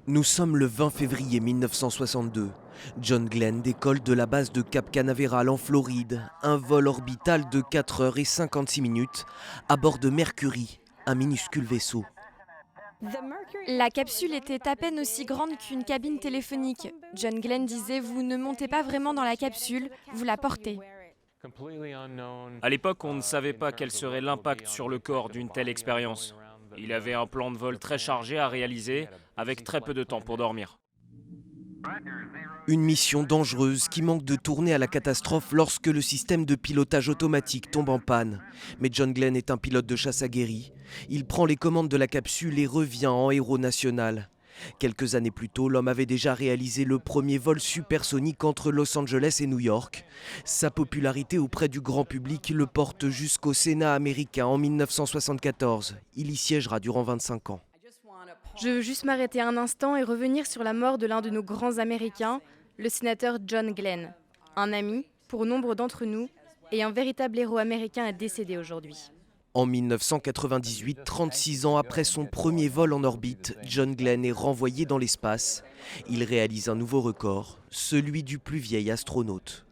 Nous sommes le 20 février 1962. John Glenn décolle de la base de Cap Canaveral en Floride, un vol orbital de 4 heures et 56 minutes à bord de Mercury, un minuscule vaisseau. La capsule était à peine aussi grande qu'une cabine téléphonique. John Glenn disait « Vous ne montez pas vraiment dans la capsule, vous la portez ». À l'époque, on ne savait pas quel serait l'impact sur le corps d'une telle expérience. Il avait un plan de vol très chargé à réaliser, avec très peu de temps pour dormir. Une mission dangereuse qui manque de tourner à la catastrophe lorsque le système de pilotage automatique tombe en panne. Mais John Glenn est un pilote de chasse aguerri. Il prend les commandes de la capsule et revient en héros national. Quelques années plus tôt, l'homme avait déjà réalisé le premier vol supersonique entre Los Angeles et New York. Sa popularité auprès du grand public le porte jusqu'au Sénat américain en 1974. Il y siégera durant 25 ans. Je veux juste m'arrêter un instant et revenir sur la mort de l'un de nos grands Américains, le sénateur John Glenn. Un ami, pour nombre d'entre nous, et un véritable héros américain est décédé aujourd'hui. En 1998, 36 ans après son premier vol en orbite, John Glenn est renvoyé dans l'espace. Il réalise un nouveau record, celui du plus vieil astronaute.